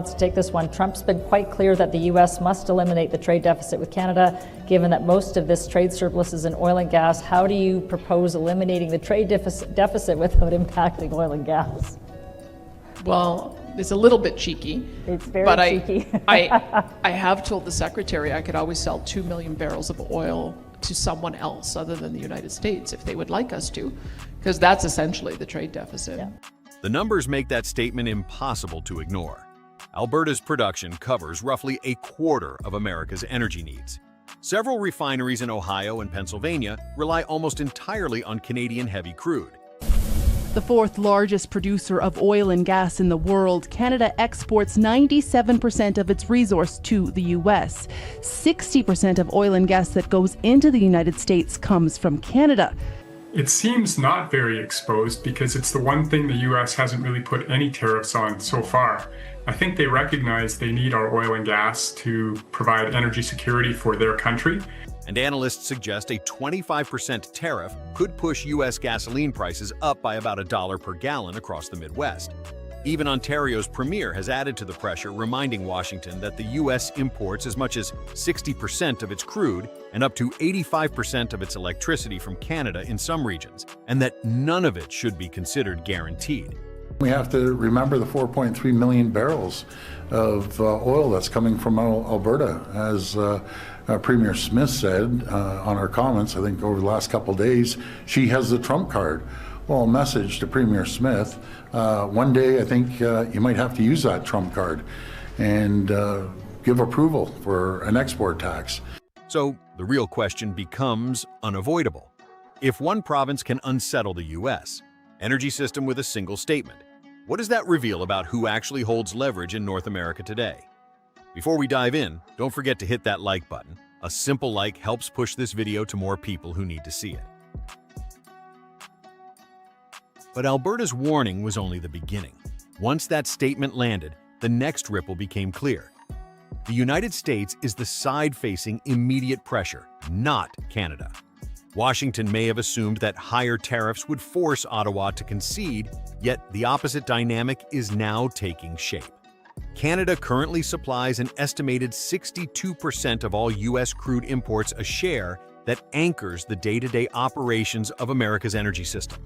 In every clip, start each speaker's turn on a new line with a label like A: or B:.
A: To take this one, Trump's been quite clear that the U.S. must eliminate the trade deficit with Canada, given that most of this trade surplus is in oil and gas. How do you propose eliminating the trade deficit without impacting oil and gas?
B: Well, it's a little bit cheeky.
A: It's very cheeky.
B: I have told the Secretary I could always sell 2 million barrels of oil to someone else other than the United States if they would like us to, because that's essentially the trade deficit.
A: Yeah.
C: The numbers make that statement impossible to ignore. Alberta's production covers roughly a quarter of America's energy needs. Several refineries in Ohio and Pennsylvania rely almost entirely on Canadian heavy crude.
D: The fourth largest producer of oil and gas in the world, Canada exports 97% of its resource to the U.S. 60% of oil and gas that goes into the United States comes from Canada.
E: It seems not very exposed because it's the one thing the U.S. hasn't really put any tariffs on so far. I think they recognize they need our oil and gas to provide energy security for their country.
C: And analysts suggest a 25% tariff could push U.S. gasoline prices up by about $1 per gallon across the Midwest. Even Ontario's premier has added to the pressure, reminding Washington that the U.S. imports as much as 60% of its crude and up to 85% of its electricity from Canada in some regions, and that none of it should be considered guaranteed.
F: We have to remember the 4.3 million barrels of oil that's coming from Alberta. As Premier Smith said on our comments, I think over the last couple of days, she has the Trump card. Well, a message to Premier Smith, one day I think you might have to use that Trump card and give approval for an export tax.
C: So the real question becomes unavoidable. If one province can unsettle the U.S. energy system with a single statement, what does that reveal about who actually holds leverage in North America today? Before we dive in, don't forget to hit that like button. A simple like helps push this video to more people who need to see it. But Alberta's warning was only the beginning. Once that statement landed, the next ripple became clear. The United States is the side facing immediate pressure, not Canada. Washington may have assumed that higher tariffs would force Ottawa to concede, yet the opposite dynamic is now taking shape. Canada currently supplies an estimated 62% of all U.S. crude imports, a share that anchors the day-to-day operations of America's energy system.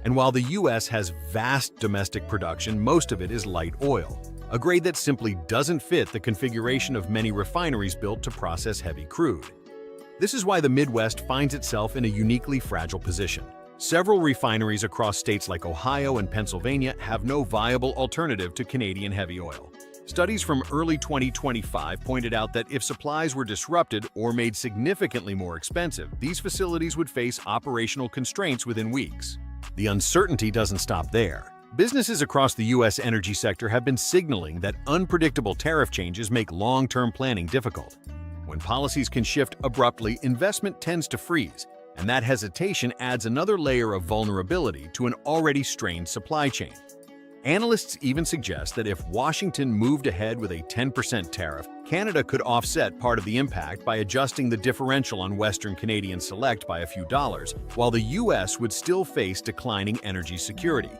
C: And while the U.S. has vast domestic production, most of it is light oil, a grade that simply doesn't fit the configuration of many refineries built to process heavy crude. This is why the Midwest finds itself in a uniquely fragile position. Several refineries across states like Ohio and Pennsylvania have no viable alternative to Canadian heavy oil. Studies from early 2025 pointed out that if supplies were disrupted or made significantly more expensive, these facilities would face operational constraints within weeks. The uncertainty doesn't stop there. Businesses across the U.S. energy sector have been signaling that unpredictable tariff changes make long-term planning difficult. When policies can shift abruptly, investment tends to freeze, and that hesitation adds another layer of vulnerability to an already strained supply chain. Analysts even suggest that if Washington moved ahead with a 10% tariff, Canada could offset part of the impact by adjusting the differential on Western Canadian Select by a few dollars, while the U.S. would still face declining energy security.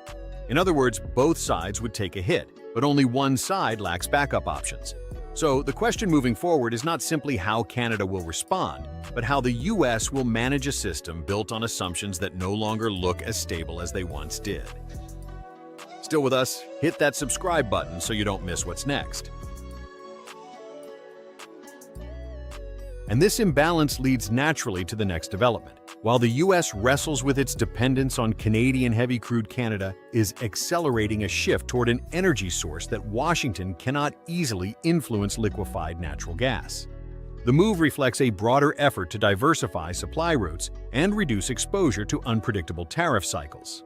C: In other words, both sides would take a hit, but only one side lacks backup options. So the question moving forward is not simply how Canada will respond, but how the U.S. will manage a system built on assumptions that no longer look as stable as they once did. Still with us? Hit that subscribe button so you don't miss what's next. And this imbalance leads naturally to the next development. While the U.S. wrestles with its dependence on Canadian heavy crude, Canada is accelerating a shift toward an energy source that Washington cannot easily influence: liquefied natural gas. The move reflects a broader effort to diversify supply routes and reduce exposure to unpredictable tariff cycles.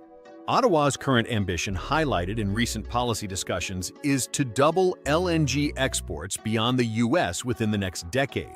C: Ottawa's current ambition, highlighted in recent policy discussions, is to double LNG exports beyond the U.S. within the next decade.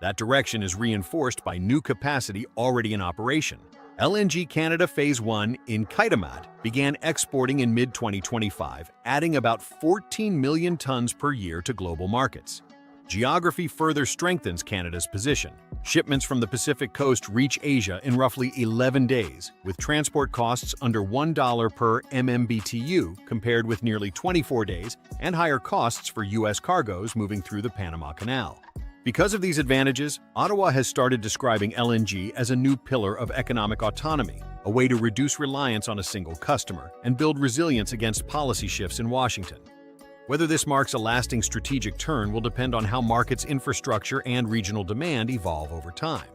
C: That direction is reinforced by new capacity already in operation. LNG Canada Phase 1 in Kitimat began exporting in mid-2025, adding about 14 million tons per year to global markets. Geography further strengthens Canada's position. Shipments from the Pacific coast reach Asia in roughly 11 days, with transport costs under $1 per MMBTU compared with nearly 24 days and higher costs for U.S. cargoes moving through the Panama Canal. Because of these advantages, Ottawa has started describing LNG as a new pillar of economic autonomy, a way to reduce reliance on a single customer and build resilience against policy shifts in Washington. Whether this marks a lasting strategic turn will depend on how markets' infrastructure and regional demand evolve over time.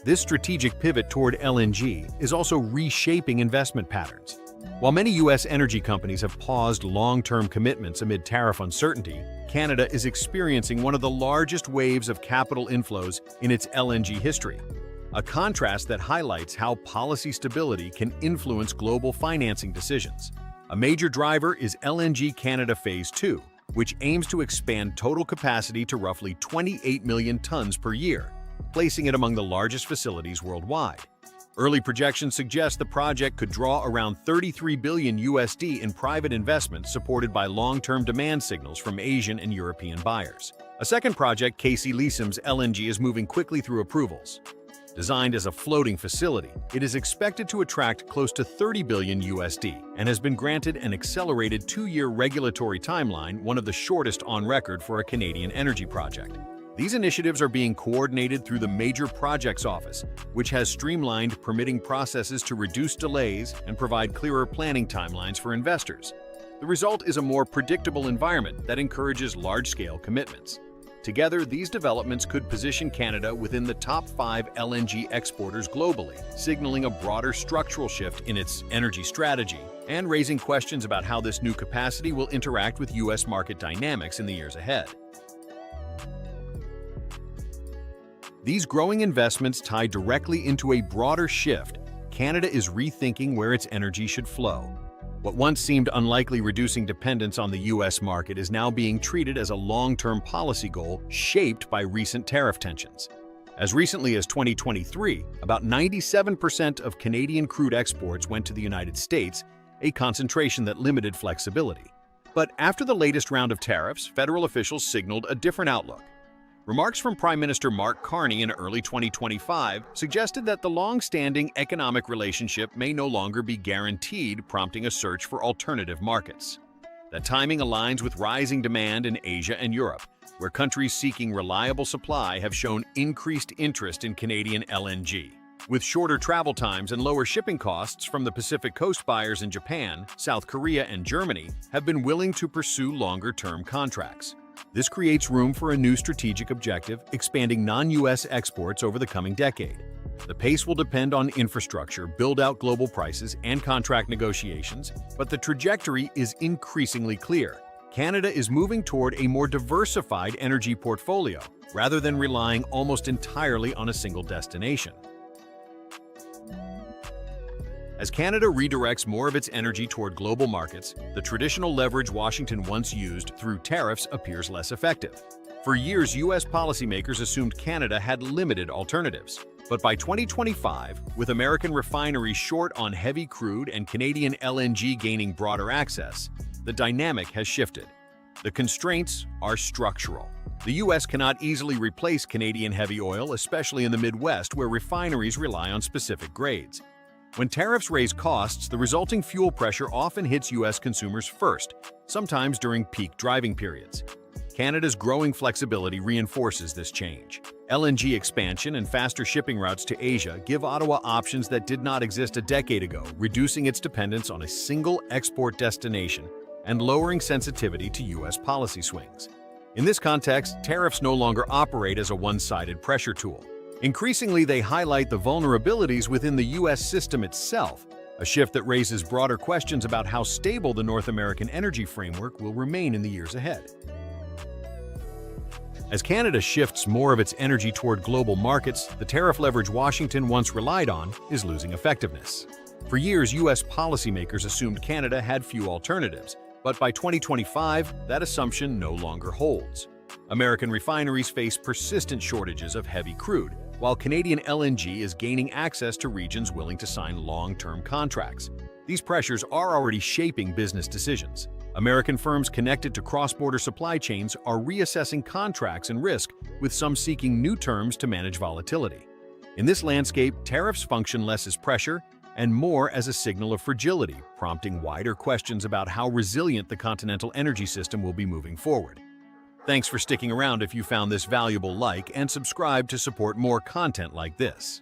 C: This strategic pivot toward LNG is also reshaping investment patterns. While many U.S. energy companies have paused long-term commitments amid tariff uncertainty, Canada is experiencing one of the largest waves of capital inflows in its LNG history, a contrast that highlights how policy stability can influence global financing decisions. A major driver is LNG Canada Phase 2, which aims to expand total capacity to roughly 28 million tons per year, placing it among the largest facilities worldwide. Early projections suggest the project could draw around $33 billion in private investment supported by long-term demand signals from Asian and European buyers. A second project, Casey Leesome's LNG, is moving quickly through approvals. Designed as a floating facility, it is expected to attract close to $30 billion and has been granted an accelerated 2-year regulatory timeline, one of the shortest on record for a Canadian energy project. These initiatives are being coordinated through the Major Projects Office, which has streamlined permitting processes to reduce delays and provide clearer planning timelines for investors. The result is a more predictable environment that encourages large-scale commitments. Together, these developments could position Canada within the top 5 LNG exporters globally, signaling a broader structural shift in its energy strategy and raising questions about how this new capacity will interact with U.S. market dynamics in the years ahead. These growing investments tie directly into a broader shift. Canada is rethinking where its energy should flow. What once seemed unlikely, reducing dependence on the U.S. market, is now being treated as a long-term policy goal shaped by recent tariff tensions. As recently as 2023, about 97% of Canadian crude exports went to the United States, a concentration that limited flexibility. But after the latest round of tariffs, federal officials signaled a different outlook. Remarks from Prime Minister Mark Carney in early 2025 suggested that the long-standing economic relationship may no longer be guaranteed, prompting a search for alternative markets. That timing aligns with rising demand in Asia and Europe, where countries seeking reliable supply have shown increased interest in Canadian LNG. With shorter travel times and lower shipping costs from the Pacific Coast, buyers in Japan, South Korea, and Germany have been willing to pursue longer-term contracts. This creates room for a new strategic objective, expanding non-U.S. exports over the coming decade. The pace will depend on infrastructure, build-out, global prices, and contract negotiations, but the trajectory is increasingly clear. Canada is moving toward a more diversified energy portfolio, rather than relying almost entirely on a single destination. As Canada redirects more of its energy toward global markets, the traditional leverage Washington once used through tariffs appears less effective. For years, U.S. policymakers assumed Canada had limited alternatives. But by 2025, with American refineries short on heavy crude and Canadian LNG gaining broader access, the dynamic has shifted. The constraints are structural. The U.S. cannot easily replace Canadian heavy oil, especially in the Midwest, where refineries rely on specific grades. When tariffs raise costs, the resulting fuel pressure often hits U.S. consumers first, sometimes during peak driving periods. Canada's growing flexibility reinforces this change. LNG expansion and faster shipping routes to Asia give Ottawa options that did not exist a decade ago, reducing its dependence on a single export destination and lowering sensitivity to U.S. policy swings. In this context, tariffs no longer operate as a one-sided pressure tool. Increasingly, they highlight the vulnerabilities within the U.S. system itself, a shift that raises broader questions about how stable the North American energy framework will remain in the years ahead. As Canada shifts more of its energy toward global markets, the tariff leverage Washington once relied on is losing effectiveness. For years, U.S. policymakers assumed Canada had few alternatives, but by 2025, that assumption no longer holds. American refineries face persistent shortages of heavy crude, while Canadian LNG is gaining access to regions willing to sign long-term contracts. These pressures are already shaping business decisions. American firms connected to cross-border supply chains are reassessing contracts and risk, with some seeking new terms to manage volatility. In this landscape, tariffs function less as pressure and more as a signal of fragility, prompting wider questions about how resilient the continental energy system will be moving forward. Thanks for sticking around. If you found this valuable, like and subscribe to support more content like this.